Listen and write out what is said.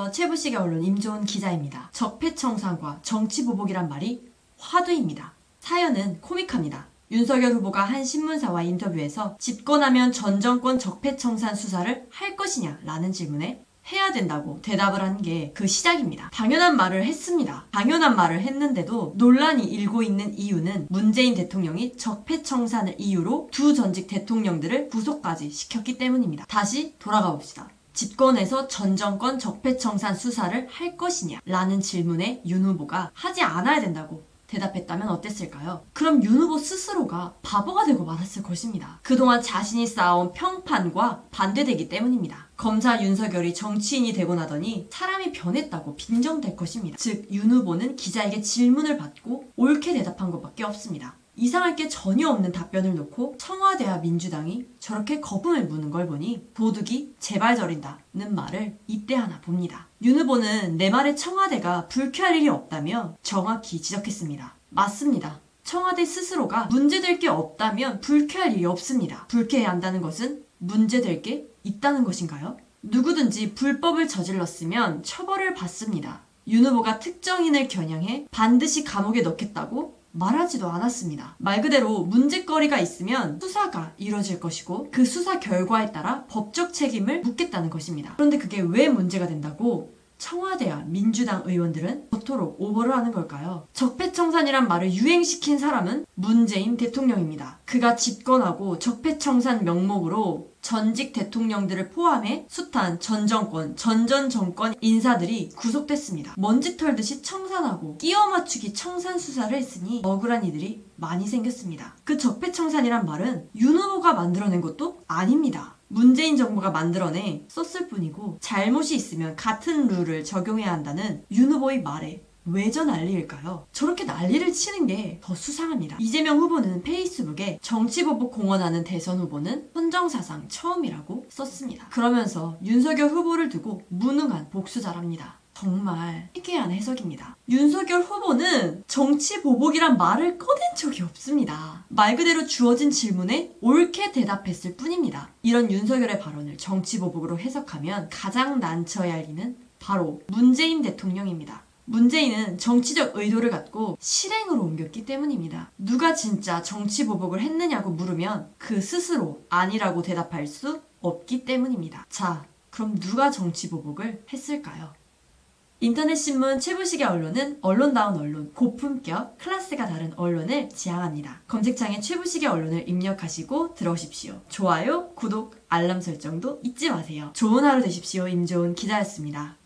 안녕하세요. 최부식의 언론 임조은 기자입니다. 적폐청산과 정치보복이란 말이 화두입니다. 사연은 코믹합니다. 윤석열 후보가 한 신문사와 인터뷰에서 집권하면 전 정권 적폐청산 수사를 할 것이냐 라는 질문에 해야 된다고 대답을 한 게 그 시작입니다. 당연한 말을 했습니다. 당연한 말을 했는데도 논란이 일고 있는 이유는 문재인 대통령이 적폐청산을 이유로 두 전직 대통령들을 구속까지 시켰기 때문입니다. 다시 돌아가 봅시다. 집권에서 전 정권 적폐청산 수사를 할 것이냐 라는 질문에 윤 후보가 하지 않아야 된다고 대답했다면 어땠을까요? 그럼 윤 후보 스스로가 바보가 되고 말았을 것입니다. 그동안 자신이 쌓아온 평판과 반대되기 때문입니다. 검사 윤석열이 정치인이 되고 나더니 사람이 변했다고 빙정될 것입니다. 즉, 윤 후보는 기자에게 질문을 받고 옳게 대답한 것밖에 없습니다. 이상할 게 전혀 없는 답변을 놓고 청와대와 민주당이 저렇게 거품을 무는 걸 보니 도둑이 제발 저린다는 말을 이때 하나 봅니다. 윤 후보는 내 말에 청와대가 불쾌할 일이 없다며 정확히 지적했습니다. 맞습니다. 청와대 스스로가 문제될 게 없다면 불쾌할 일이 없습니다. 불쾌해야 한다는 것은 문제될 게 있다는 것인가요? 누구든지 불법을 저질렀으면 처벌을 받습니다. 윤 후보가 특정인을 겨냥해 반드시 감옥에 넣겠다고 말하지도 않았습니다. 말 그대로 문제거리가 있으면 수사가 이뤄질 것이고 그 수사 결과에 따라 법적 책임을 묻겠다는 것입니다. 그런데 그게 왜 문제가 된다고 청와대와 민주당 의원들은 그토록 오버를 하는 걸까요? 적폐청산이란 말을 유행시킨 사람은 문재인 대통령입니다. 그가 집권하고 적폐청산 명목으로 전직 대통령들을 포함해 숱한 전 정권, 전전 정권 인사들이 구속됐습니다. 먼지 털듯이 청산하고 끼워 맞추기 청산 수사를 했으니 억울한 이들이 많이 생겼습니다. 그 적폐청산이란 말은 윤 후보가 만들어낸 것도 아닙니다. 문재인 정부가 만들어내 썼을 뿐이고 잘못이 있으면 같은 룰을 적용해야 한다는 윤 후보의 말에 왜 저 난리일까요? 저렇게 난리를 치는 게 더 수상합니다. 이재명 후보는 페이스북에 정치보복 공언하는 대선 후보는 헌정사상 처음이라고 썼습니다. 그러면서 윤석열 후보를 두고 무능한 복수자랍니다. 정말 희귀한 해석입니다. 윤석열 후보는 정치보복이란 말을 꺼낸 적이 없습니다. 말 그대로 주어진 질문에 옳게 대답했을 뿐입니다. 이런 윤석열의 발언을 정치보복으로 해석하면 가장 난처해야 할 이는 바로 문재인 대통령입니다. 문재인은 정치적 의도를 갖고 실행으로 옮겼기 때문입니다. 누가 진짜 정치보복을 했느냐고 물으면 그 스스로 아니라고 대답할 수 없기 때문입니다. 자, 그럼 누가 정치보복을 했을까요? 인터넷 신문 최부식의 언론은 언론다운 언론, 고품격, 클래스가 다른 언론을 지향합니다. 검색창에 최부식의 언론을 입력하시고 들어오십시오. 좋아요, 구독, 알람 설정도 잊지 마세요. 좋은 하루 되십시오. 임조은 기자였습니다.